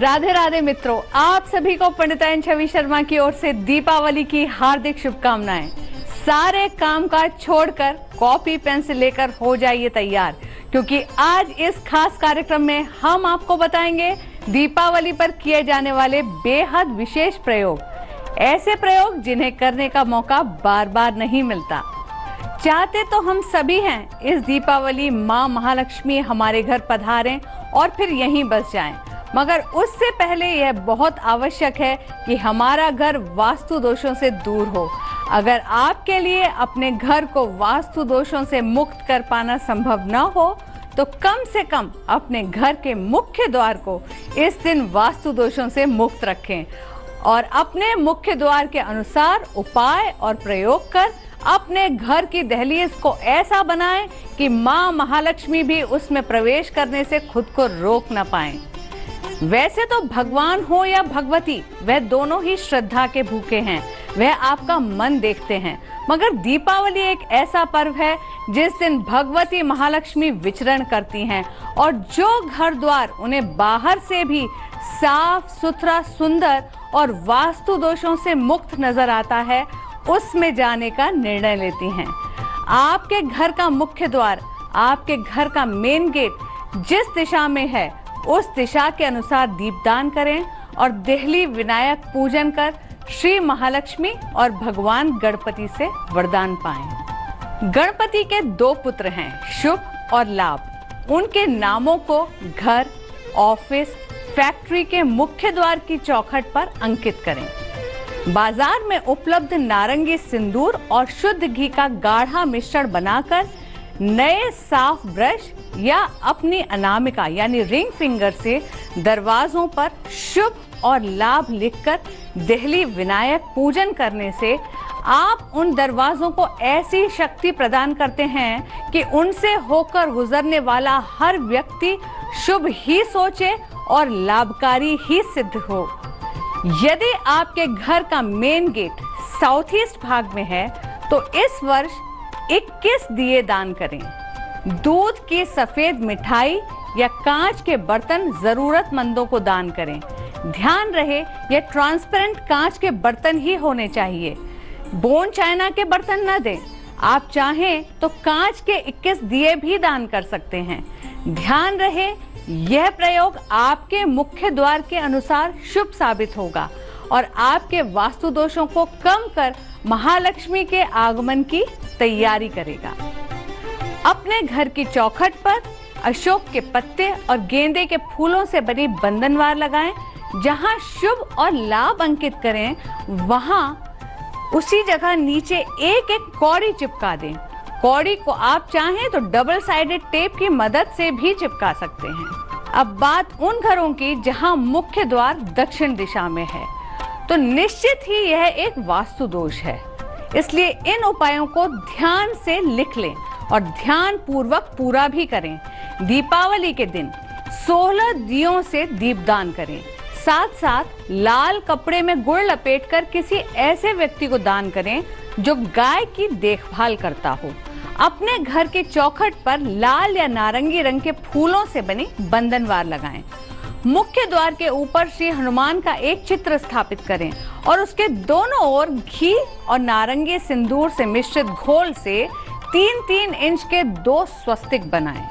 राधे राधे मित्रों, आप सभी को पंडितायन छवि शर्मा की ओर से दीपावली की हार्दिक शुभकामनाएं। सारे काम काज छोड़कर कॉपी पेंसिल लेकर हो जाइए तैयार, क्योंकि आज इस खास कार्यक्रम में हम आपको बताएंगे दीपावली पर किए जाने वाले बेहद विशेष प्रयोग, ऐसे प्रयोग जिन्हें करने का मौका बार बार नहीं मिलता। चाहते तो हम सभी हैं इस दीपावली माँ महालक्ष्मी हमारे घर पधारें और फिर यहीं बस जाएं, मगर उससे पहले यह बहुत आवश्यक है कि हमारा घर वास्तु दोषों से दूर हो। अगर आपके लिए अपने घर को वास्तु दोषों से मुक्त कर पाना संभव न हो तो कम से कम अपने घर के मुख्य द्वार को इस दिन वास्तु दोषों से मुक्त रखें और अपने मुख्य द्वार के अनुसार उपाय और प्रयोग कर अपने घर की दहलीज को ऐसा बनाएं कि माँ महालक्ष्मी भी उसमें प्रवेश करने से खुद को रोक न पाएं। वैसे तो भगवान हो या भगवती, वह दोनों ही श्रद्धा के भूखे हैं, वह आपका मन देखते हैं। मगर दीपावली एक ऐसा पर्व है जिस दिन भगवती महालक्ष्मी विचरण करती हैं और जो घर द्वार उन्हें बाहर से भी साफ सुथरा, सुंदर और वास्तु दोषों से मुक्त नजर आता है, उसमें जाने का निर्णय लेती हैं। आपके घर का मुख्य द्वार, आपके घर का मेन गेट जिस दिशा में है उस दिशा के अनुसार दीपदान करें और देहली विनायक पूजन कर श्री महालक्ष्मी और भगवान गणपति से वरदान पाएं। गणपति के दो पुत्र हैं, शुभ और लाभ। उनके नामों को घर, ऑफिस, फैक्ट्री के मुख्य द्वार की चौखट पर अंकित करें। बाजार में उपलब्ध नारंगी सिंदूर और शुद्ध घी का गाढ़ा मिश्रण बनाकर नए साफ ब्रश या अपनी अनामिका यानी रिंग फिंगर से दरवाजों पर शुभ और लाभ लिखकर देहली विनायक पूजन करने से आप उन दरवाजों को ऐसी शक्ति प्रदान करते हैं कि उनसे होकर गुजरने वाला हर व्यक्ति शुभ ही सोचे और लाभकारी ही सिद्ध हो। यदि आपके घर का मेन गेट साउथ ईस्ट भाग में है तो इस वर्ष 21 दिए दान करें। दूध की सफेद मिठाई या कांच के बर्तन जरूरतमंदों को दान करें। ध्यान रहे यह ट्रांसपेरेंट कांच के बर्तन ही होने चाहिए, बोन चाइना के बर्तन न दें। आप चाहें तो कांच के 21 दिए भी दान कर सकते हैं। ध्यान रहे यह प्रयोग आपके मुख्य द्वार के अनुसार शुभ साबित होगा और आपके वास्तु दोषों को कम कर महालक्ष्मी के आगमन की तैयारी करेगा। अपने घर की चौखट पर अशोक के पत्ते और गेंदे के फूलों से बनी बंधनवार लगाएं। जहां शुभ और लाभ अंकित करें वहां उसी जगह नीचे एक एक कौड़ी चिपका दें। कौड़ी को आप चाहें तो डबल साइडेड टेप की मदद से भी चिपका सकते हैं। अब बात उन घरों की जहां मुख्य द्वार दक्षिण दिशा में है, तो निश्चित ही यह एक वास्तु दोष है। इसलिए इन उपायों को ध्यान से लिख लें और ध्यान पूर्वक पूरा भी करें। दीपावली के दिन 16 दियों से दीपदान करें। साथ साथ लाल कपड़े में गुड़ लपेटकर किसी ऐसे व्यक्ति को दान करें जो गाय की देखभाल करता हो। अपने घर के चौखट पर लाल या नारंगी रंग के फूलों से बनी बंधनवार लगाएं। मुख्य द्वार के ऊपर श्री हनुमान का एक चित्र स्थापित करें और उसके दोनों ओर घी और नारंगी सिंदूर से मिश्रित घोल से 3-3 इंच के 2 स्वस्तिक बनाएं।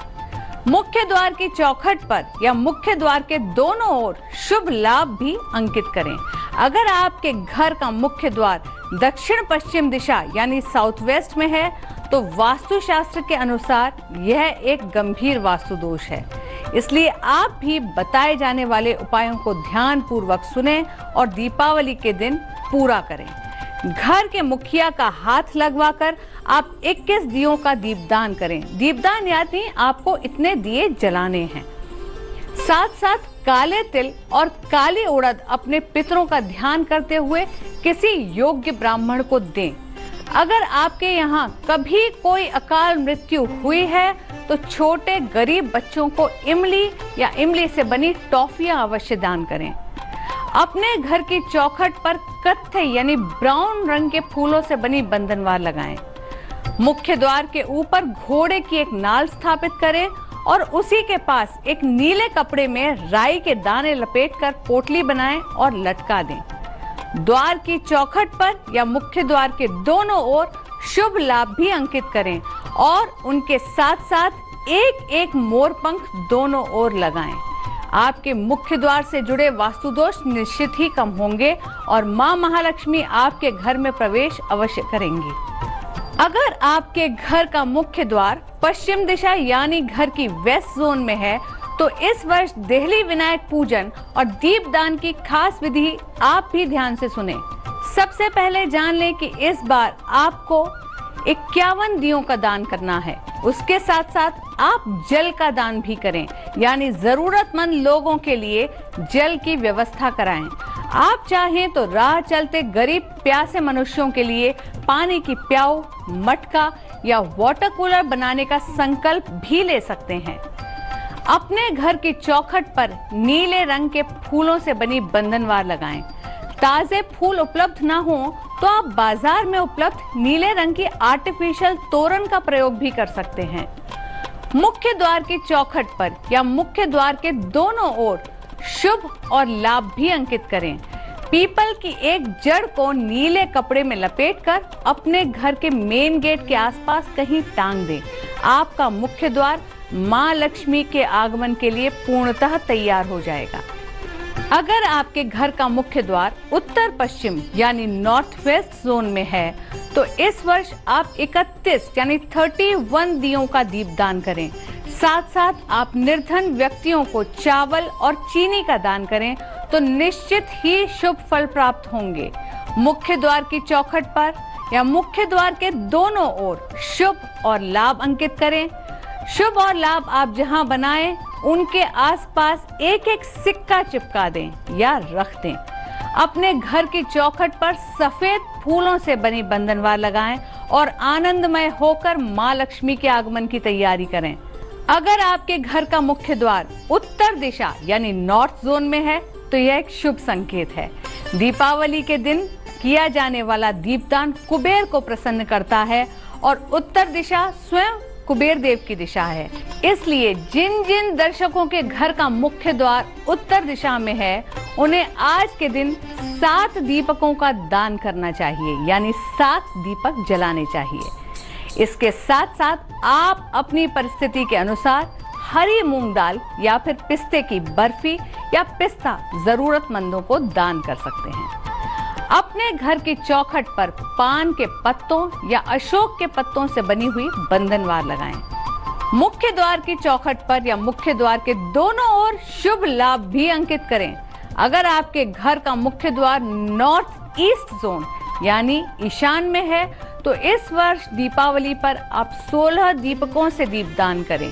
मुख्य द्वार की चौखट पर या मुख्य द्वार के दोनों ओर शुभ लाभ भी अंकित करें। अगर आपके घर का मुख्य द्वार दक्षिण पश्चिम दिशा यानी साउथ वेस्ट में है तो वास्तुशास्त्र के अनुसार यह एक गंभीर वास्तु दोष है। इसलिए आप भी बताए जाने वाले उपायों को ध्यान पूर्वक सुनें और दीपावली के दिन पूरा करें। घर के मुखिया का हाथ लगवाकर आप 21 दियों का दीपदान करें। दीपदान यानी आपको इतने दिए जलाने हैं। साथ साथ काले तिल और काली उड़द अपने पितरों का ध्यान करते हुए किसी योग्य ब्राह्मण को दें। अगर आपके यहाँ कभी कोई अकाल मृत्यु हुई है तो छोटे गरीब बच्चों को इमली या इमली से बनी टॉफियां अवश्य दान करें। अपने घर की चौखट पर कत्थे यानी ब्राउन रंग के फूलों से बनी बंधनवार लगाएं। मुख्य द्वार के ऊपर घोड़े की एक नाल स्थापित करें और उसी के पास एक नीले कपड़े में राई के दाने लपेटकर पोटली बनाएं और लटका दें। द्वार की चौखट पर या मुख्य द्वार के दोनों ओर शुभ लाभ भी अंकित करें और उनके साथ साथ एक एक मोर पंख दोनों ओर लगाएं। आपके मुख्य द्वार से जुड़े वास्तु दोष निश्चित ही कम होंगे और मां महालक्ष्मी आपके घर में प्रवेश अवश्य करेंगी। अगर आपके घर का मुख्य द्वार पश्चिम दिशा यानी घर की वेस्ट जोन में है तो इस वर्ष देहली विनायक पूजन और दीपदान की खास विधि आप भी ध्यान से सुने। सबसे पहले जान लें कि इस बार आपको 51 दियों का दान करना है। उसके साथ साथ आप जल का दान भी करें, यानी जरूरतमंद लोगों के लिए जल की व्यवस्था कराएं। आप चाहें तो राह चलते गरीब प्यासे मनुष्यों के लिए पानी की प्याऊ, मटका या वाटर कूलर बनाने का संकल्प भी ले सकते हैं। अपने घर की चौखट पर नीले रंग के फूलों से बनी बंधनवार लगाएं। ताजे फूल उपलब्ध ना हो तो आप बाजार में उपलब्ध नीले रंग की आर्टिफिशियल तोरण का प्रयोग भी कर सकते हैं। मुख्य द्वार की चौखट पर या मुख्य द्वार के दोनों ओर शुभ और लाभ भी अंकित करें। पीपल की एक जड़ को नीले कपड़े में लपेटकर अपने घर के मेन गेट के आसपास कहीं टांग दें। आपका मुख्य द्वार मां लक्ष्मी के आगमन के लिए पूर्णतः तैयार हो जाएगा। अगर आपके घर का मुख्य द्वार उत्तर पश्चिम यानी नॉर्थ वेस्ट जोन में है तो इस वर्ष आप 31 यानी 31 दियों का दीपदान करें। साथ साथ आप निर्धन व्यक्तियों को चावल और चीनी का दान करें तो निश्चित ही शुभ फल प्राप्त होंगे। मुख्य द्वार की चौखट पर या मुख्य द्वार के दोनों ओर शुभ और लाभ अंकित करें। शुभ और लाभ आप जहां बनाएं उनके आसपास एक एक सिक्का चिपका दें या रख दें। अपने घर की चौखट पर सफेद फूलों से बनी बंधनवार लगाएं और आनंदमय होकर मां लक्ष्मी के आगमन की तैयारी करें। अगर आपके घर का मुख्य द्वार उत्तर दिशा यानी नॉर्थ जोन में है तो यह एक शुभ संकेत है। दीपावली के दिन किया जाने वाला दीपदान कुबेर को प्रसन्न करता है और उत्तर दिशा स्वयं कुबेर देव की दिशा है। इसलिए जिन जिन दर्शकों के घर का मुख्य द्वार उत्तर दिशा में है उन्हें आज के दिन 7 दीपकों का दान करना चाहिए, यानी 7 दीपक जलाने चाहिए। इसके साथ साथ आप अपनी परिस्थिति के अनुसार हरी मूंग दाल या फिर पिस्ते की बर्फी या पिस्ता जरूरतमंदों को दान कर सकते हैं। अपने घर की चौखट पर पान के पत्तों या अशोक के पत्तों से बनी हुई बंधनवार लगाएं। मुख्य द्वार की चौखट पर या मुख्य द्वार के दोनों ओर शुभ लाभ भी अंकित करें। अगर आपके घर का मुख्य द्वार नॉर्थ ईस्ट जोन यानी ईशान में है तो इस वर्ष दीपावली पर आप 16 दीपकों से दीपदान करें।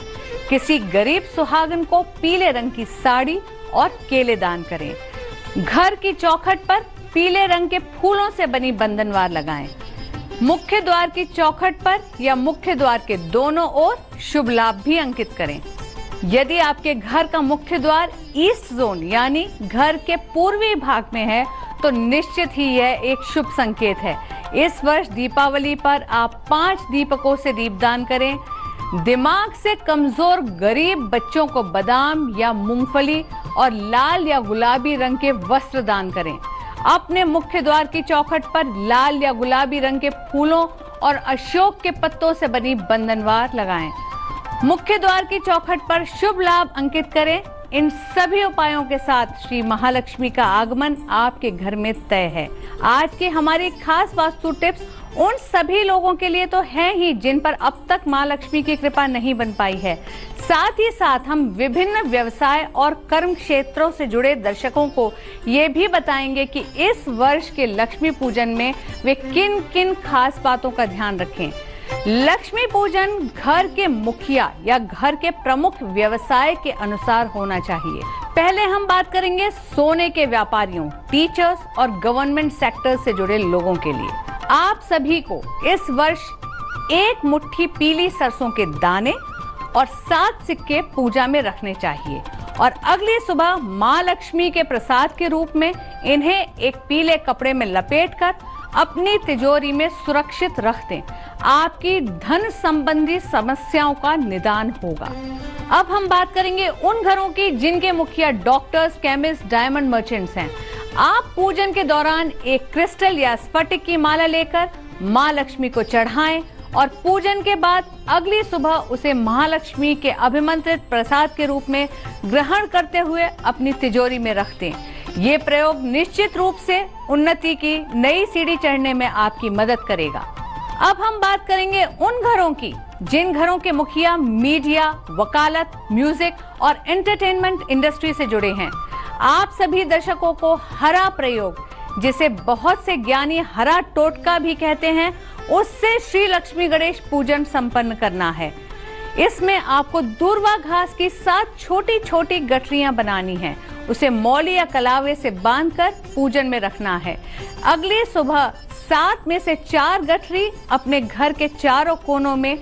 किसी गरीब सुहागन को पीले रंग की साड़ी और केले दान करें। घर की चौखट पर पीले रंग के फूलों से बनी बंधनवार लगाएं। मुख्य द्वार की चौखट पर या मुख्य द्वार के दोनों ओर शुभ लाभ भी अंकित करें। यदि आपके घर का मुख्य द्वार ईस्ट जोन यानी घर के पूर्वी भाग में है तो निश्चित ही यह एक शुभ संकेत है। इस वर्ष दीपावली पर आप 5 दीपकों से दीपदान करें। दिमाग से कमजोर गरीब बच्चों को बादाम या मूंगफली और लाल या गुलाबी रंग के वस्त्र दान करें। अपने मुख्य द्वार की चौखट पर लाल या गुलाबी रंग के फूलों और अशोक के पत्तों से बनी बंधनवार लगाएं। मुख्य द्वार की चौखट पर शुभ लाभ अंकित करें। इन सभी उपायों के साथ श्री महालक्ष्मी का आगमन आपके घर में तय है। आज की हमारी खास वास्तु टिप्स उन सभी लोगों के लिए तो हैं ही जिन पर अब तक मां लक्ष्मी की कृपा नहीं बन पाई है। साथ ही साथ हम विभिन्न व्यवसाय और कर्म क्षेत्रों से जुड़े दर्शकों को ये भी बताएंगे कि इस वर्ष के लक्ष्मी पूजन में वे किन किन खास बातों का ध्यान रखें। लक्ष्मी पूजन घर के मुखिया या घर के प्रमुख व्यवसाय के अनुसार होना चाहिए। पहले हम बात करेंगे सोने के व्यापारियों, टीचर्स और गवर्नमेंट सेक्टर से जुड़े लोगों के लिए। आप सभी को इस वर्ष 1 मुट्ठी पीली सरसों के दाने और 7 सिक्के पूजा में रखने चाहिए और अगली सुबह मां लक्ष्मी के प्रसाद के रूप में इन्हें एक पीले कपड़े में लपेटकर अपनी तिजोरी में सुरक्षित रख दें। आपकी धन संबंधी समस्याओं का निदान होगा। अब हम बात करेंगे उन घरों की जिनके मुखिया डॉक्टर्स, केमिस्ट, डायमंड मर्चेंट्स हैं। आप पूजन के दौरान एक क्रिस्टल या स्फटिक की माला लेकर मां लक्ष्मी को चढ़ाएं और पूजन के बाद अगली सुबह उसे महालक्ष्मी के अभिमंत्रित प्रसाद के रूप में ग्रहण करते हुए अपनी तिजोरी में रख दें। ये प्रयोग निश्चित रूप से उन्नति की नई सीढ़ी चढ़ने में आपकी मदद करेगा। अब हम बात करेंगे उन घरों की जिन घरों के मुखिया मीडिया, वकालत, म्यूजिक और एंटरटेनमेंट इंडस्ट्री से जुड़े हैं। आप सभी दर्शकों को हरा प्रयोग, जिसे बहुत से ज्ञानी हरा टोटका भी कहते हैं, उससे श्री लक्ष्मी गणेश पूजन संपन्न करना है। इसमें आपको दूर्वा घास की 7 छोटी छोटी गठरियां बनानी हैं। उसे मौली या कलावे से बांधकर पूजन में रखना है। अगली सुबह 7 में से 4 गठरी अपने घर के चारों कोनों में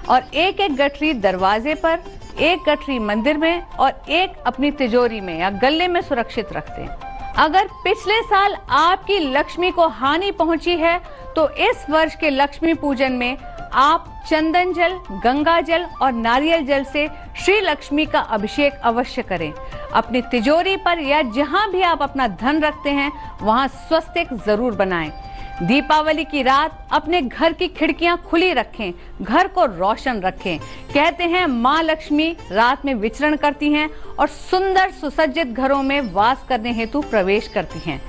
और एक एक गठरी दरवाजे पर, एक गठरी मंदिर में और एक अपनी तिजोरी में या गले में सुरक्षित रखते हैं। अगर पिछले साल आपकी लक्ष्मी को हानि पहुंची है तो इस वर्ष के लक्ष्मी पूजन में आप चंदन जल, गंगा जल और नारियल जल से श्री लक्ष्मी का अभिषेक अवश्य करें। अपनी तिजोरी पर या जहां भी आप अपना धन रखते हैं वहां स्वस्तिक जरूर बनाएं। दीपावली की रात अपने घर की खिड़कियां खुली रखें, घर को रोशन रखें। कहते हैं मां लक्ष्मी रात में विचरण करती हैं और सुंदर सुसज्जित घरों में वास करने हेतु प्रवेश करती हैं।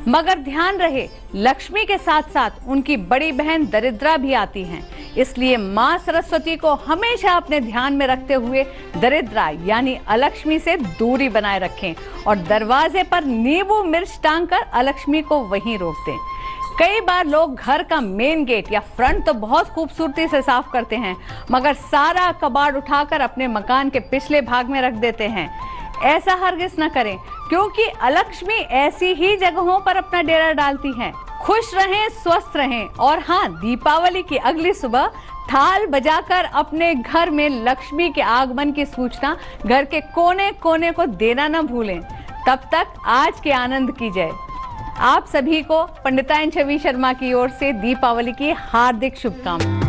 मगर ध्यान रहे, लक्ष्मी के साथ साथ उनकी बड़ी बहन दरिद्रा भी आती हैं। इसलिए मां सरस्वती को हमेशा अपने ध्यान में रखते हुए दरिद्रा यानी अलक्ष्मी से दूरी बनाए रखें और दरवाजे पर नींबू मिर्च टांगकर अलक्ष्मी को वहीं रोक दें। कई बार लोग घर का मेन गेट या फ्रंट तो बहुत खूबसूरती से साफ करते हैं, मगर सारा कबाड़ उठाकर अपने मकान के पिछले भाग में रख देते हैं। ऐसा हरगिज न करें, क्योंकि अलक्ष्मी ऐसी ही जगहों पर अपना डेरा डालती हैं। खुश रहें, स्वस्थ रहें और हाँ, दीपावली की अगली सुबह थाल बजाकर अपने घर में लक्ष्मी के आगमन की सूचना घर के कोने कोने को देना न भूलें। तब तक आज के आनंद की जय। आप सभी को पंडितायन छवि शर्मा की ओर से दीपावली की हार्दिक शुभकामनाएं।